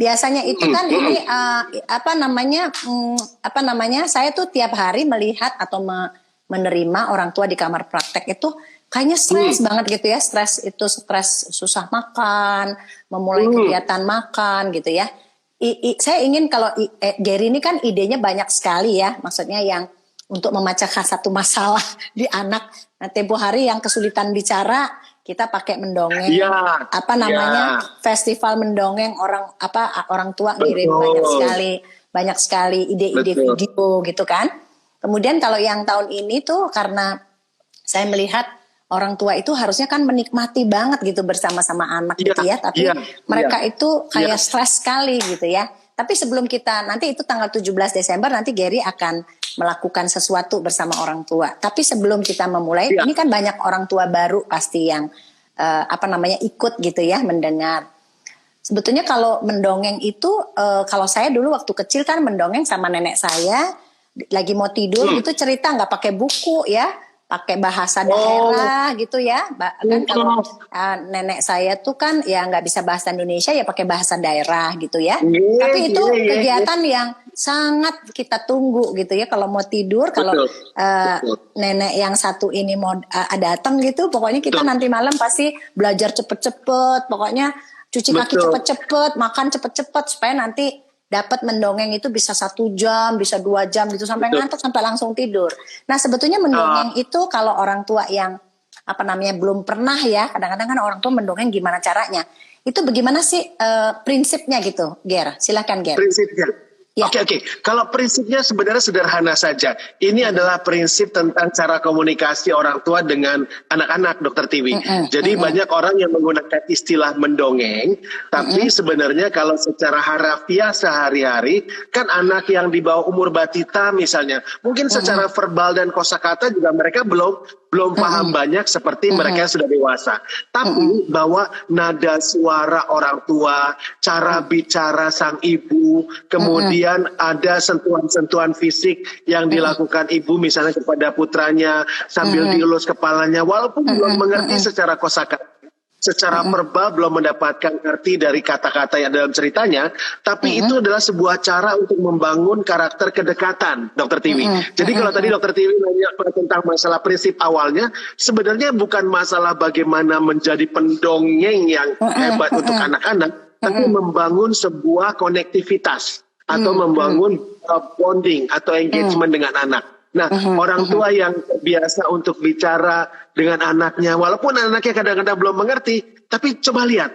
biasanya itu kan ini apa namanya? Saya tuh tiap hari melihat atau menerima orang tua di kamar praktek itu kayaknya stres banget gitu ya. Stres susah makan, memulai kegiatan makan gitu ya. Saya ingin kalau Gary ini kan idenya banyak sekali ya. Maksudnya yang untuk memecahkan satu masalah di anak. Nah, tempo hari yang kesulitan bicara, kita pakai mendongeng. Festival mendongeng orang tua ngirim banyak sekali ide-ide video gitu kan. Kemudian kalau yang tahun ini tuh karena saya melihat orang tua itu harusnya kan menikmati banget gitu bersama-sama anak gitu ya, tapi mereka itu kayak stres sekali gitu ya. Tapi sebelum kita nanti itu tanggal 17 Desember nanti Gary akan melakukan sesuatu bersama orang tua. Tapi sebelum kita memulai, ini kan banyak orang tua baru pasti yang ikut gitu ya mendengar. Sebetulnya kalau mendongeng itu kalau saya dulu waktu kecil kan mendongeng sama nenek saya lagi mau tidur itu cerita nggak pakai buku ya. Pakai bahasa daerah gitu ya, kan kalau nenek saya tuh kan ya nggak bisa bahasa Indonesia ya pakai bahasa daerah gitu ya. Tapi itu kegiatan yang sangat kita tunggu gitu ya kalau mau tidur, kalau nenek yang satu ini mau datang gitu, pokoknya kita nanti malam pasti belajar cepet-cepet, pokoknya cuci kaki cepet-cepet, makan cepet-cepet supaya nanti dapat mendongeng itu bisa 1 jam, bisa 2 jam gitu sampai ngantuk sampai langsung tidur. Nah sebetulnya mendongeng itu kalau orang tua yang belum pernah ya, kadang-kadang kan orang tua mendongeng gimana caranya. Itu bagaimana sih prinsipnya gitu, Ger? Silakan Ger. Prinsipnya. Oke. Kalau prinsipnya sebenarnya sederhana saja. Ini adalah prinsip tentang cara komunikasi orang tua dengan anak-anak, Dokter Tiwi. Jadi banyak orang yang menggunakan istilah mendongeng, tapi sebenarnya kalau secara harafiah sehari-hari, kan anak yang di bawah umur batita misalnya, mungkin secara verbal dan kosakata juga mereka belum paham banyak seperti mereka yang sudah dewasa. Tapi bahwa nada suara orang tua, cara bicara sang ibu, kemudian ada sentuhan-sentuhan fisik yang dilakukan ibu misalnya kepada putranya sambil dielus kepalanya, walaupun belum mengerti secara kosakata, secara verbal belum mendapatkan arti dari kata-kata yang dalam ceritanya, tapi itu adalah sebuah cara untuk membangun karakter kedekatan, Dokter Tiwi. Jadi kalau tadi Dokter Tiwi nanya tentang masalah prinsip awalnya, sebenarnya bukan masalah bagaimana menjadi pendongeng yang hebat untuk anak-anak, tapi membangun sebuah konektivitas atau membangun bonding atau engagement dengan anak. Nah, orang tua yang biasa untuk bicara dengan anaknya, walaupun anaknya kadang-kadang belum mengerti, tapi coba lihat,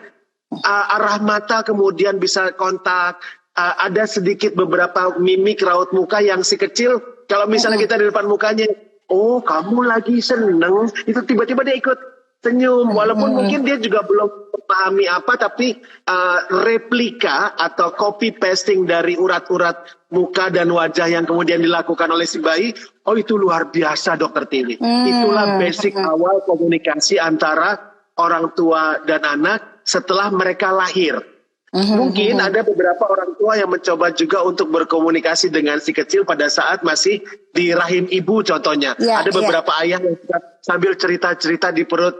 arah mata kemudian bisa kontak, ada sedikit beberapa mimik raut muka yang si kecil, kalau misalnya kita di depan mukanya, oh kamu lagi seneng, itu tiba-tiba dia ikut senyum, walaupun mungkin dia juga belum memahami apa, tapi replika atau copy pasting dari urat-urat muka dan wajah yang kemudian dilakukan oleh si bayi, oh itu luar biasa Dokter Tiwi. Itulah basic awal komunikasi antara orang tua dan anak setelah mereka lahir. Mungkin ada beberapa orang tua yang mencoba juga untuk berkomunikasi dengan si kecil pada saat masih di rahim ibu contohnya. Ada beberapa ayah yang sambil cerita-cerita di perut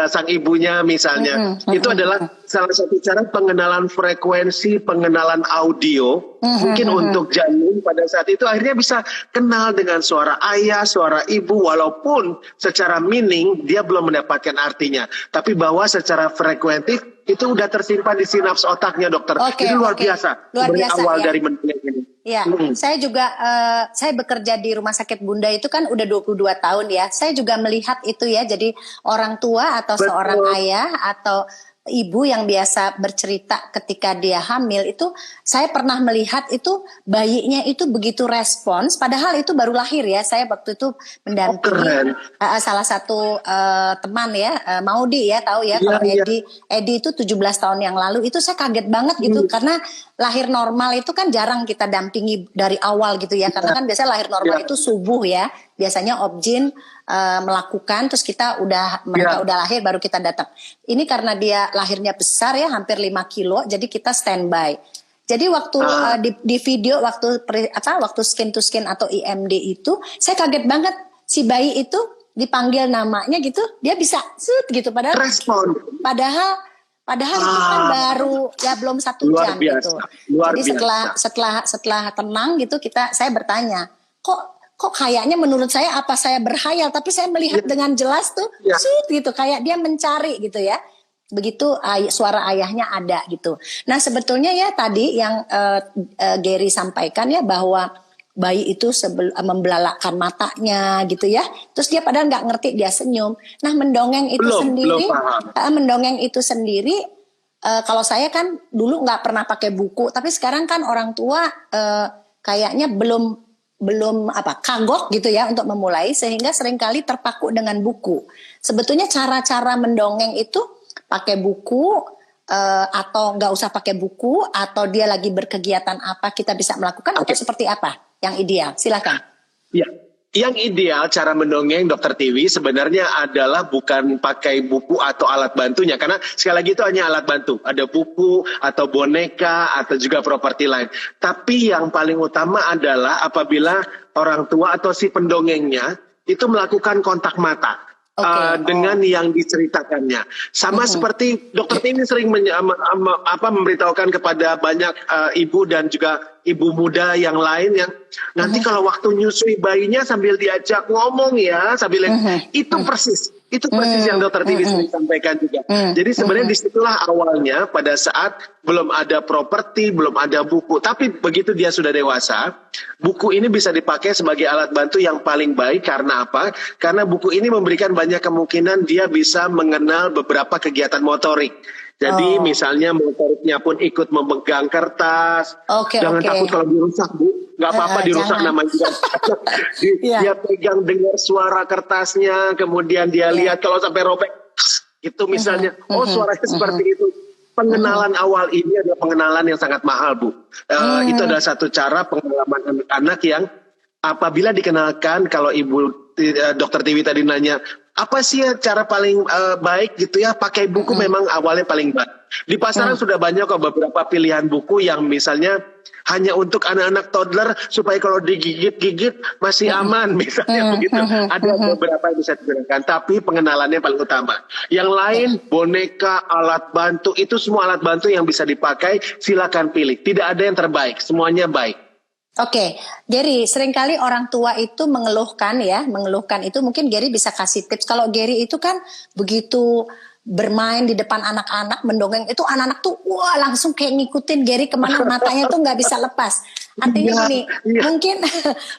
sang ibunya misalnya. Itu adalah salah satu cara pengenalan frekuensi, pengenalan audio. Mungkin untuk janin pada saat itu akhirnya bisa kenal dengan suara ayah, suara ibu, walaupun secara meaning dia belum mendapatkan artinya. Tapi bahwa secara frekuentif itu udah tersimpan di sinaps otaknya dokter. Itu luar biasa. Luar biasa awal ya. dari mendengar ini. Ya, saya juga saya bekerja di Rumah Sakit Bunda itu kan udah 22 tahun ya. Saya juga melihat itu ya. Jadi orang tua atau seorang ayah atau ibu yang biasa bercerita ketika dia hamil itu, saya pernah melihat itu bayinya itu begitu respons, padahal itu baru lahir ya. Saya waktu itu mendampingi salah satu teman ya, Maudi ya, tahu ya kalau Edi itu 17 tahun yang lalu itu saya kaget banget gitu karena lahir normal itu kan jarang kita dampingi dari awal gitu ya, karena kan biasanya lahir normal itu subuh ya, biasanya obgyn melakukan, terus mereka udah lahir baru kita datang. Ini karena dia lahirnya besar ya, hampir 5 kilo, jadi kita standby. Jadi waktu di video waktu skin to skin atau IMD itu, saya kaget banget si bayi itu dipanggil namanya gitu, dia bisa gitu padahal Padahal itu kan baru ya belum 1 Luar jam biasa, gitu. luar Jadi biasa. setelah tenang gitu saya bertanya, kok kayaknya menurut saya apa saya berhayal, tapi saya melihat dengan jelas tuh Ya. gitu, kayak dia mencari gitu ya. Begitu suara ayahnya ada gitu. Nah, sebetulnya ya tadi yang Gary sampaikan ya, bahwa bayi itu membelalakkan matanya gitu ya. Terus dia padahal nggak ngerti, dia senyum. Nah, mendongeng itu sendiri, kalau saya kan dulu nggak pernah pakai buku, tapi sekarang kan orang tua kayaknya belum kagok gitu ya untuk memulai, sehingga seringkali terpaku dengan buku. Sebetulnya cara-cara mendongeng itu pakai buku atau nggak usah pakai buku, atau dia lagi berkegiatan apa kita bisa melakukan, atau seperti apa yang ideal? Silakan. Ya, yang ideal cara mendongeng Dokter Tiwi sebenarnya adalah bukan pakai buku atau alat bantunya, karena sekali lagi itu hanya alat bantu, ada buku atau boneka atau juga properti lain. Tapi yang paling utama adalah apabila orang tua atau si pendongengnya itu melakukan kontak mata. Dengan yang diceritakannya, sama seperti Dokter Tiwi sering memberitahukan kepada banyak ibu dan juga ibu muda yang lain yang nanti kalau waktu nyusui bayinya sambil diajak ngomong ya, sambil itu persis yang Dokter Tiwi sering sampaikan juga. Jadi sebenarnya disitulah awalnya, pada saat belum ada properti, belum ada buku, tapi begitu dia sudah dewasa, buku ini bisa dipakai sebagai alat bantu yang paling baik. Karena apa? Karena buku ini memberikan banyak kemungkinan dia bisa mengenal beberapa kegiatan motorik. Jadi misalnya motoriknya pun ikut memegang kertas. Jangan takut kalau dirusak, Bu. Nggak apa-apa dirusak, namanya juga. Dia pegang, dengar suara kertasnya, kemudian dia lihat kalau sampai robek, itu misalnya, suaranya seperti itu. Pengenalan awal ini adalah pengenalan yang sangat mahal, Bu. Itu adalah satu cara pengalaman anak-anak yang apabila dikenalkan, kalau Ibu Dokter Tiwi tadi nanya, apa sih cara paling baik gitu ya, pakai buku memang awalnya paling baik. Di pasaran sudah banyak kok beberapa pilihan buku yang misalnya hanya untuk anak-anak toddler supaya kalau digigit-gigit masih aman, misalnya begitu. Ada beberapa yang bisa digunakan, tapi pengenalannya paling utama. Yang lain, boneka, alat bantu, itu semua alat bantu yang bisa dipakai, silakan pilih. Tidak ada yang terbaik, semuanya baik. Oke, Gary, seringkali orang tua itu mengeluhkan itu, mungkin Gary bisa kasih tips. Kalau Gary itu kan begitu bermain di depan anak-anak, mendongeng itu, anak-anak tuh langsung kayak ngikutin Gary kemana, matanya tuh nggak bisa lepas. Artinya gini, mungkin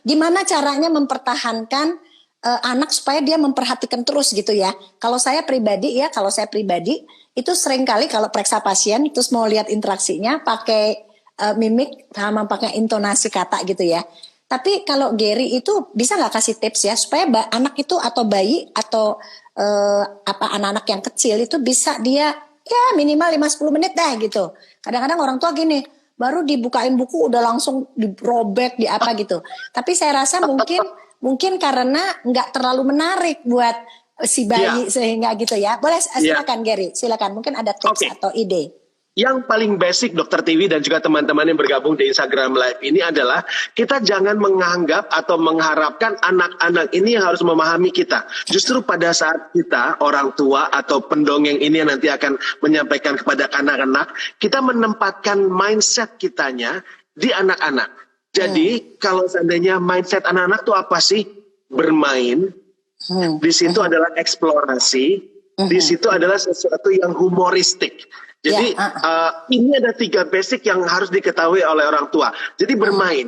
gimana caranya mempertahankan anak supaya dia memperhatikan terus gitu ya. Kalau saya pribadi itu seringkali kalau periksa pasien terus mau lihat interaksinya pakai mimik sama pakai intonasi kata gitu ya. Tapi kalau Gary itu bisa nggak kasih tips ya supaya anak itu atau bayi atau anak-anak yang kecil itu bisa dia ya minimal 5-10 menit dah gitu. Kadang-kadang orang tua gini, baru dibukain buku udah langsung dirobek di apa gitu. Tapi saya rasa mungkin karena nggak terlalu menarik buat si bayi sehingga gitu ya. Boleh silakan Gary, silakan, mungkin ada tips atau ide. Yang paling basic Dokter Tiwi dan juga teman-teman yang bergabung di Instagram Live ini adalah kita jangan menganggap atau mengharapkan anak-anak ini yang harus memahami kita. Justru pada saat kita orang tua atau pendongeng ini yang nanti akan menyampaikan kepada anak-anak, kita menempatkan mindset kitanya di anak-anak. Jadi kalau seandainya mindset anak-anak itu apa sih? Bermain, di situ adalah eksplorasi, di situ adalah sesuatu yang humoristik. Jadi ini ada 3 basic yang harus diketahui oleh orang tua. Jadi bermain.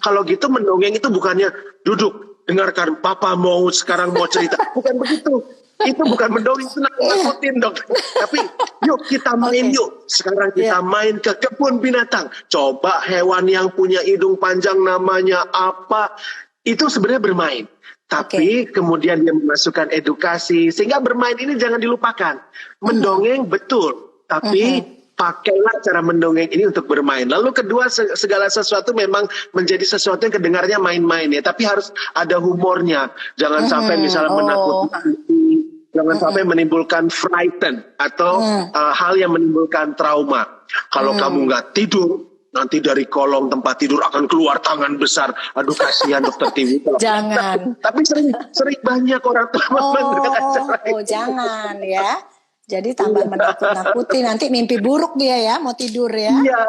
Kalau gitu mendongeng itu bukannya duduk, dengarkan papa sekarang mau cerita. Bukan begitu. Itu bukan mendongeng, itu nakutin dok. Tapi yuk kita main yuk. Sekarang kita main ke kebun binatang. Coba hewan yang punya hidung panjang namanya apa. Itu sebenarnya bermain. Tapi kemudian dia memasukkan edukasi. Sehingga bermain ini jangan dilupakan. Mendongeng betul. Tapi pakailah cara mendongeng ini untuk bermain. Lalu kedua, segala sesuatu memang menjadi sesuatu yang kedengarnya main-main ya. Tapi harus ada humornya. Jangan sampai misalnya menakut-nakuti. Jangan sampai menimbulkan frighten. Atau hal yang menimbulkan trauma. Kalau kamu nggak tidur, nanti dari kolong tempat tidur akan keluar tangan besar. Aduh kasihan Dokter Tiwi. Jangan. Tapi sering banyak orang tua menggunakan cara itu. Jangan ya. Jadi tambah menakut-nakuti, nanti mimpi buruk dia ya, mau tidur ya. Iya,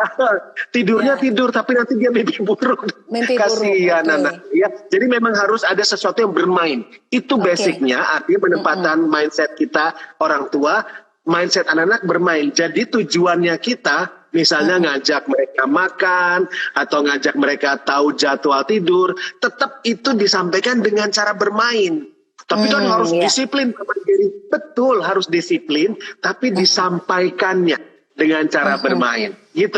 tidurnya tidur tapi nanti dia mimpi buruk. Mimpi Kasihan buruk, anak. Ya, jadi memang harus ada sesuatu yang bermain. Itu basicnya, artinya penempatan mindset kita orang tua, mindset anak-anak bermain. Jadi tujuannya kita, misalnya ngajak mereka makan atau ngajak mereka tahu jadwal tidur, tetap itu disampaikan dengan cara bermain. Tapi kan harus disiplin, betul harus disiplin, tapi disampaikannya dengan cara bermain, gitu.